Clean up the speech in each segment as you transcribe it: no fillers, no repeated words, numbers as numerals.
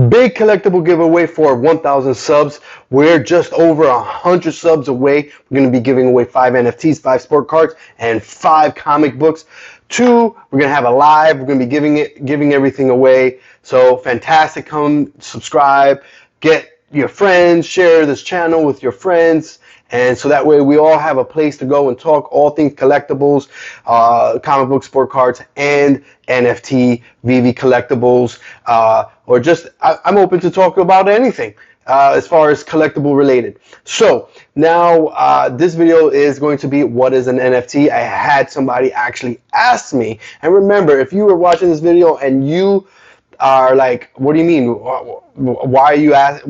Big collectible giveaway for 1,000 subs. We're just over 100 subs away. We're going to be giving away 5 NFTs, 5 sport cards, and 5 comic books. 2, we're going to have a live. We're going to be giving everything away. So fantastic. Come subscribe. Get your friends. Share this channel with your friends. And so that way we all have a place to go and talk all things collectibles, comic book, sport cards, and NFT, Veve collectibles, or just, I'm open to talk about anything as far as collectible related. So now this video is going to be what is an NFT. I had somebody actually ask me, and remember, if you were watching this video and you are like, what do you mean? Why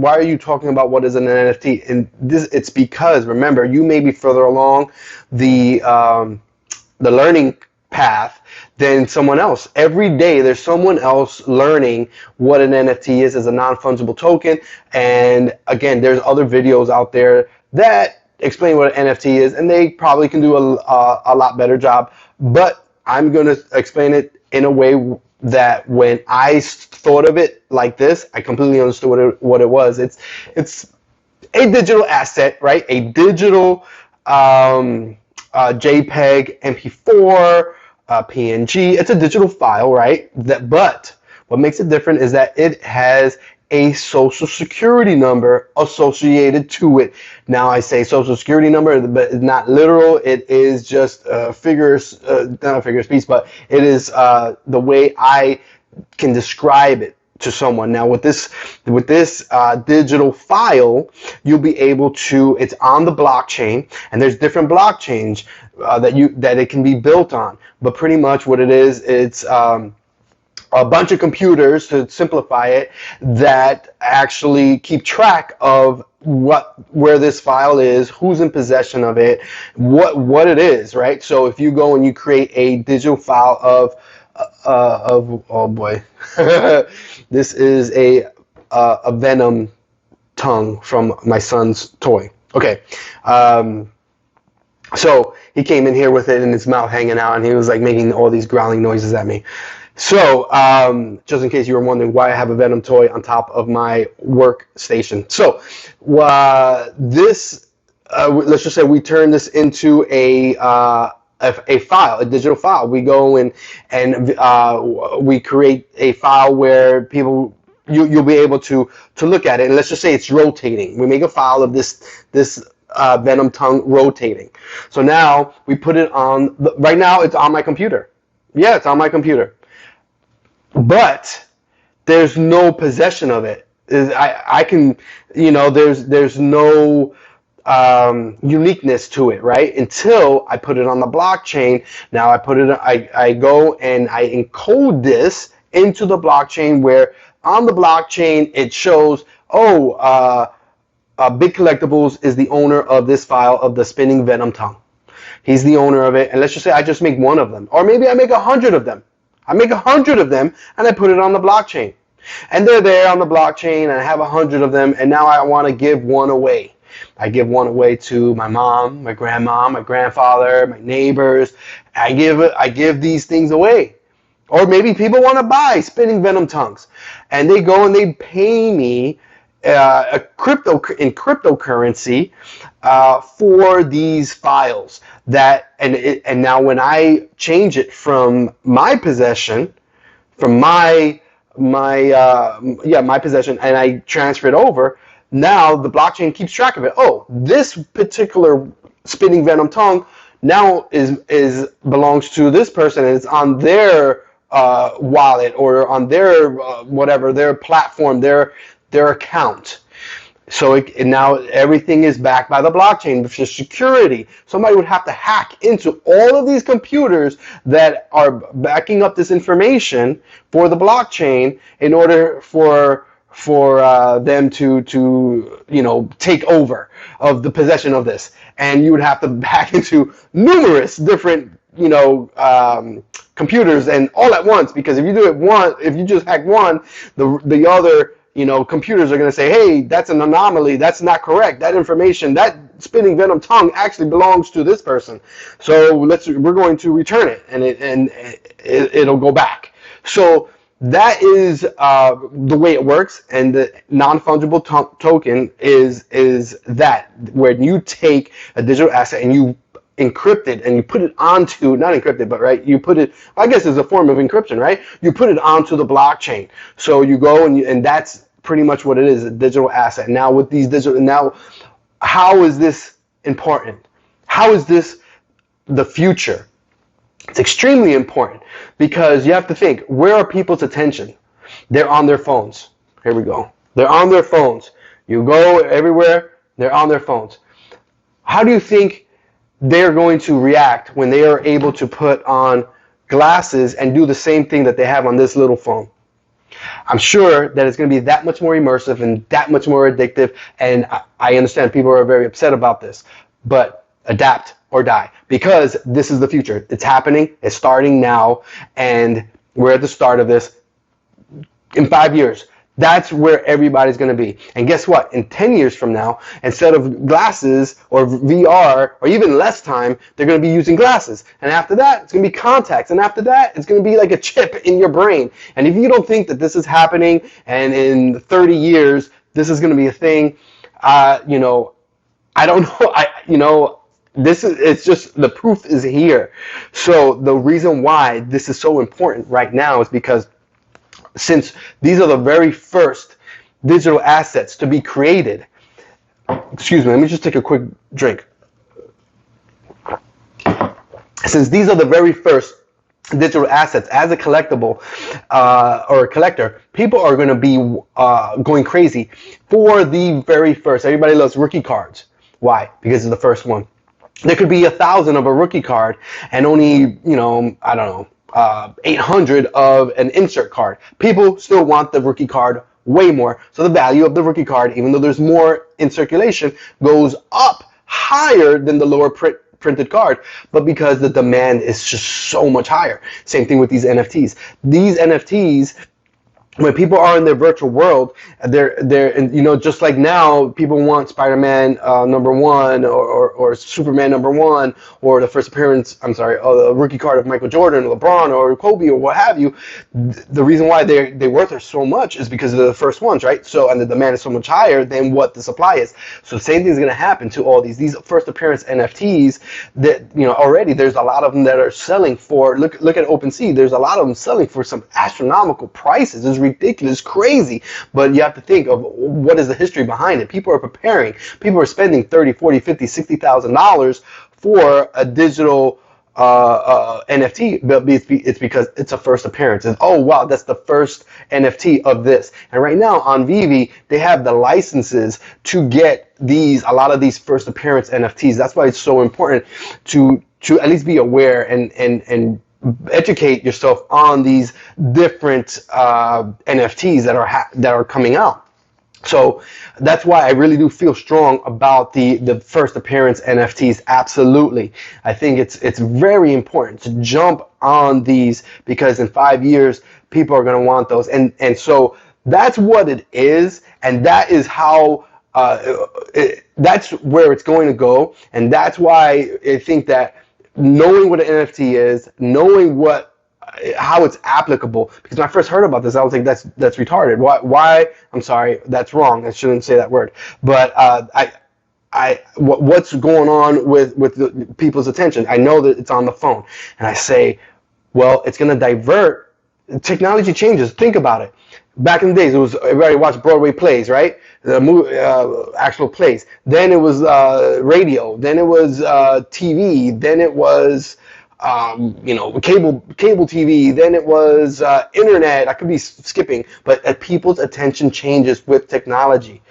are you talking about what is an NFT? And it's because, remember, you may be further along the learning path than someone else. Every day there's someone else learning what an NFT is as a non-fungible token. And again, there's other videos out there that explain what an NFT is, and they probably can do a lot better job. But I'm going to explain it in a way that when I thought of it like this, I completely understood what it was. It's a digital asset, right? A digital JPEG, MP4, PNG. It's a digital file, right? But what makes it different is that it has a social security number associated to it. Now I say social security number, but it's not literal. It is just not a figure of speech, but it is the way I can describe it to someone. Now with this digital file, you'll be able to, it's on the blockchain, and there's different blockchains that it can be built on. But pretty much what it is, it's a bunch of computers, to simplify it, that actually keep track of where this file is, who's in possession of it, what it is, right? So if you go and you create a digital file of oh boy, this is a Venom tongue from my son's toy. Okay, so he came in here with it in his mouth hanging out, and he was like making all these growling noises at me. So, just in case you were wondering why I have a Venom toy on top of my workstation. So, this, let's just say we turn this into a file, a digital file. We go and we create a file where people, you'll be able to look at it. And let's just say it's rotating. We make a file of this Venom tongue rotating. So now we put it on, right now it's on my computer. Yeah, it's on my computer. But there's no possession of it. I can, there's no uniqueness to it, right? Until I put it on the blockchain. Now I go and I encode this into the blockchain, where on the blockchain it shows, Big Collectibles is the owner of this file of the spinning Venom tongue. He's the owner of it. And let's just say I just make one of them, or maybe I make 100 of them. I make 100 of them and I put it on the blockchain, and they're there on the blockchain, and I have 100 of them, and now I want to give one away. I give one away to my mom, my grandma, my grandfather, my neighbors. I give these things away. Or maybe people want to buy spinning Venom tongues, and they go and they pay me in cryptocurrency for these files. And now when I change it from my possession, my possession, and I transfer it over, now the blockchain keeps track of it. Oh, this particular spinning Venom tongue now belongs to this person, and it's on their wallet, or on their whatever, their platform, their account. So now everything is backed by the blockchain for security. Somebody would have to hack into all of these computers that are backing up this information for the blockchain in order for them to take over of the possession of this. And you would have to hack into numerous different computers, and all at once, because if you just hack one, the other computers are going to say, hey, that's an anomaly, that's not correct, that information, that spinning Venom tongue actually belongs to this person, so we're going to return it, and it'll go back. So that is the way it works, and the non-fungible token is that where you take a digital asset and you encrypt it and you put it onto, not encrypted, but right, you put it, I guess it's a form of encryption, right? You put it onto the blockchain. So you go and that's pretty much what it is, a digital asset. Now with these digital, now how is this important? How is this the future? It's extremely important because you have to think, where are people's attention? They're on their phones. Here we go. They're on their phones. You go everywhere, they're on their phones. How do you think they're going to react when they are able to put on glasses and do the same thing that they have on this little phone? I'm sure that it's going to be that much more immersive and that much more addictive, and I understand people are very upset about this, but adapt or die, because this is the future. It's happening. It's starting now, and we're at the start of this. In 5 years, that's where everybody's going to be. And guess what? In 10 years from now, instead of glasses or VR or even less time, they're going to be using glasses. And after that, it's going to be contacts. And after that, it's going to be like a chip in your brain. And if you don't think that this is happening and in 30 years, this is going to be a thing, I don't know. It's just, the proof is here. So the reason why this is so important right now is because since these are the very first digital assets to be created, excuse me, let me just take a quick drink. Since these are the very first digital assets, as a collectible or a collector, people are going to be going crazy for the very first. Everybody loves rookie cards. Why? Because it's the first one. There could be 1,000 of a rookie card and only, 800 of an insert card. People still want the rookie card way more. So the value of the rookie card, even though there's more in circulation, goes up higher than the lower printed card, but because the demand is just so much higher. Same thing with these NFTs. These NFTs, when people are in their virtual world, they're just like now, people want Spider-Man #1 or Superman #1 or the first appearance, or the rookie card of Michael Jordan, or LeBron, or Kobe, or what have you. The reason why they worth it so much is because they're the first ones, right? So, and the demand is so much higher than what the supply is. So the same thing is going to happen to all these first appearance NFTs that, already there's a lot of them that are selling for, look at OpenSea, there's a lot of them selling for some astronomical prices. It's ridiculous, crazy, but you have to think of what is the history behind it. People are preparing. People are spending $30,000, $40,000, $50,000, $60,000 for a digital NFT, but it's because it's a first appearance. And, oh wow, that's the first NFT of this. And right now on Veve, they have the licenses to get a lot of these first appearance NFTs. That's why it's so important to at least be aware and educate yourself on these different NFTs that are coming out. So that's why I really do feel strong about the first appearance NFTs. Absolutely, I think it's very important to jump on these, because in 5 years people are going to want those, and so that's what it is, and that is how that's where it's going to go, and that's why I think that knowing what an NFT is, knowing how it's applicable, because when I first heard about this, I was like, that's retarded. Why? I'm sorry, that's wrong. I shouldn't say that word. But what's going on with the people's attention? I know that it's on the phone, and I say, well, it's going to divert. Technology changes. Think about it. Back in the days, it was everybody watched Broadway plays, right? The movie, actual plays. Then it was radio. Then it was TV. Then it was cable TV. Then it was internet. I could be skipping, but people's attention changes with technology.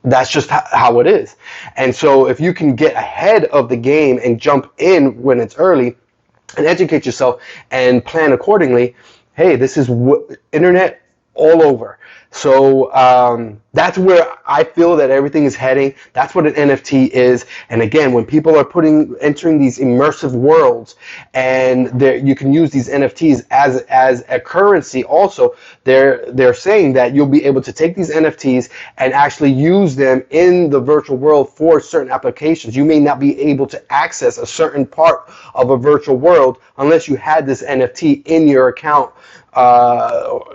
That's just how it is. And so if you can get ahead of the game and jump in when it's early and educate yourself and plan accordingly, hey, this is internet all over. So that's where I feel that everything is heading. That's what an NFT is. And again, when people are entering these immersive worlds, and you can use these NFTs as a currency also, they're saying that you'll be able to take these NFTs and actually use them in the virtual world for certain applications. You may not be able to access a certain part of a virtual world unless you had this NFT in your account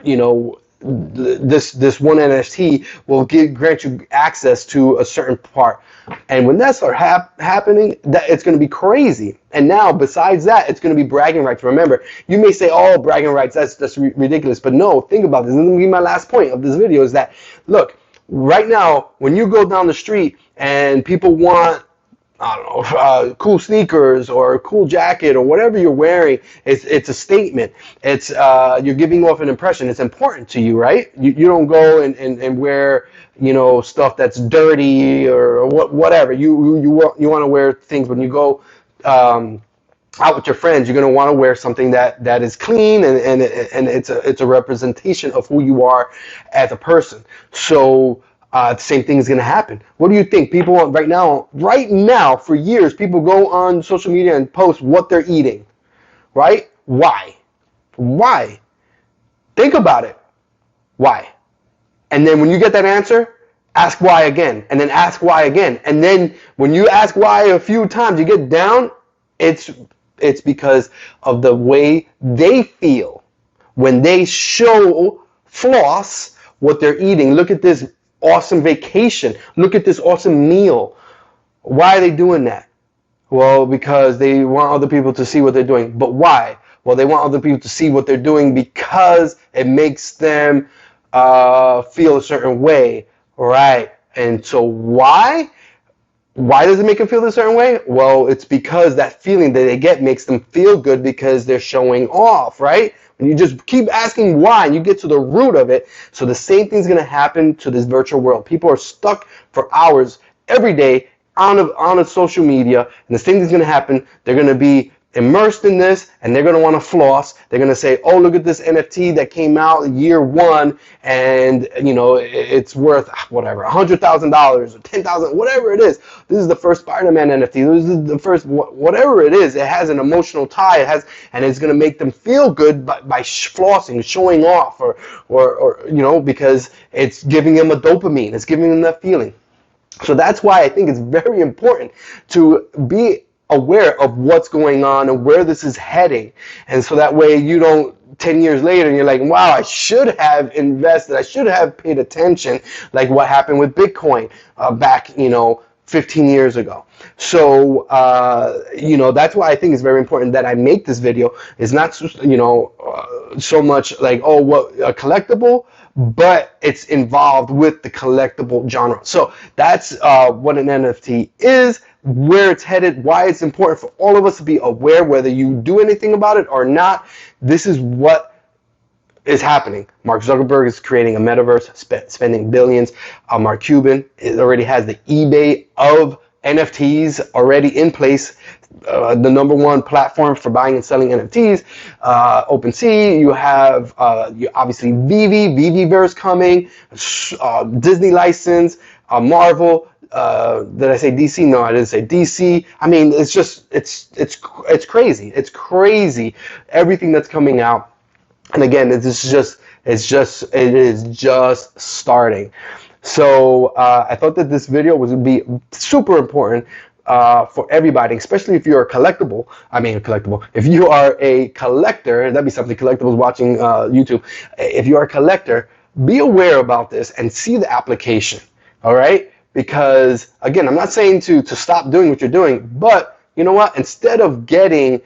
you know, this one NFT will grant you access to a certain part. And when that starts happening, that it's going to be crazy. And now, besides that, it's going to be bragging rights. Remember, you may say, "Oh, bragging rights, that's ridiculous." But no, think about this. This is going to be my last point of this video. Is that, look, right now, when you go down the street and people want, I don't know, cool sneakers or a cool jacket or whatever you're wearing, it's a statement. It's you're giving off an impression. It's important to you, right? You don't go and wear, you know, stuff that's dirty or whatever. You want to wear things when you go out with your friends. You're going to want to wear something that is clean and it's a representation of who you are as a person. So the same thing is going to happen. What do you think? People right now, for years, people go on social media and post what they're eating, right? Why? Think about it. Why? And then when you get that answer, ask why again, and then ask why again. And then when you ask why a few times, you get down, it's because of the way they feel when they floss what they're eating. Look at this awesome vacation. Look at this awesome meal. Why are they doing that? Well, because they want other people to see what they're doing. But why? Well, they want other people to see what they're doing because it makes them feel a certain way, right? And so why? Why does it make them feel a certain way? Well, it's because that feeling that they get makes them feel good because they're showing off, right? And you just keep asking why, and you get to the root of it. So the same thing's going to happen to this virtual world. People are stuck for hours every day on a social media, and the same thing's going to happen. They're going to be immersed in this, and they're going to want to floss. They're going to say, "Oh, look at this NFT that came out year one, and you know it's worth whatever, $100,000 or $10,000, whatever it is. This is the first Spider-Man NFT. This is the first whatever it is. It has an emotional tie. And it's going to make them feel good by flossing, showing off, or you know, because it's giving them a dopamine. It's giving them that feeling. So that's why I think it's very important to be aware of what's going on and where this is heading, and so that way you don't 10 years later and you're like, wow, I should have invested, I should have paid attention, like what happened with Bitcoin back 15 years ago. So that's why I think it's very important that I make this video. It's not so much like, oh, what a collectible, but it's involved with the collectible genre. So that's what an NFT is, where it's headed, why it's important for all of us to be aware, whether you do anything about it or not. This is what is happening. Mark Zuckerberg is creating a metaverse, spending billions. Mark Cuban already has the eBay of NFTs already in place. The number one platform for buying and selling NFTs. OpenSea, you have obviously Veveverse coming, Disney license, Marvel. Did I say DC? No, I didn't say DC. I mean, it's just it's crazy. It's crazy everything that's coming out. And again, it is just starting. So I thought that this video would be super important for everybody, especially if you're a collectible. If you are a collector, that'd be something. Collectibles watching YouTube. If you are a collector, be aware about this and see the application. All right. Because again, I'm not saying to stop doing what you're doing, but you know what? Instead of getting,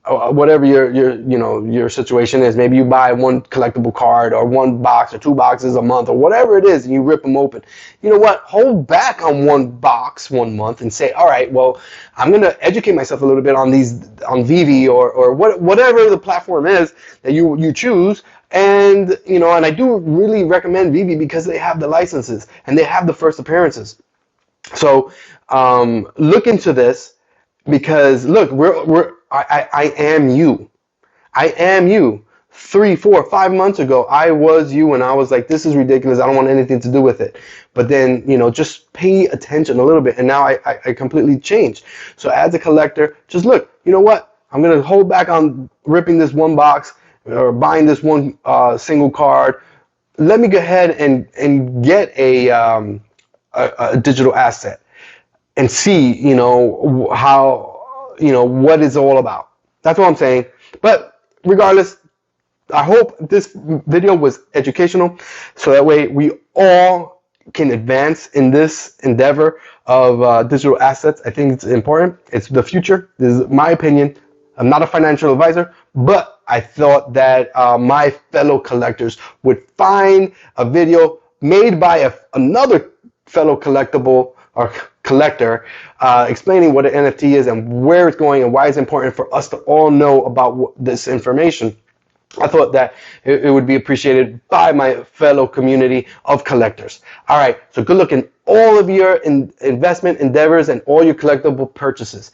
whatever your situation is, maybe you buy one collectible card or one box or two boxes a month or whatever it is, and you rip them open. You know what? Hold back on one box 1 month and say, all right, well, I'm going to educate myself a little bit on Veve or whatever the platform is that you choose. And, and I do really recommend Veve because they have the licenses and they have the first appearances. So look into this, because look, I am you. I am you. 3, 4, 5 months ago, I was you, and I was like, this is ridiculous. I don't want anything to do with it. But then, just pay attention a little bit. And now I completely changed. So as a collector, just look, you know what? I'm going to hold back on ripping this one box or buying this one single card. Let me go ahead and get a digital asset and see, how, what it's all about. That's what I'm saying. But regardless, I hope this video was educational, so that way we all can advance in this endeavor of digital assets. I think it's important. It's the future. This is my opinion. I'm not a financial advisor, but I thought that my fellow collectors would find a video made by another fellow collectible or collector explaining what an NFT is and where it's going and why it's important for us to all know about this information. I thought that it would be appreciated by my fellow community of collectors. All right, so good luck in all of your investment endeavors and all your collectible purchases.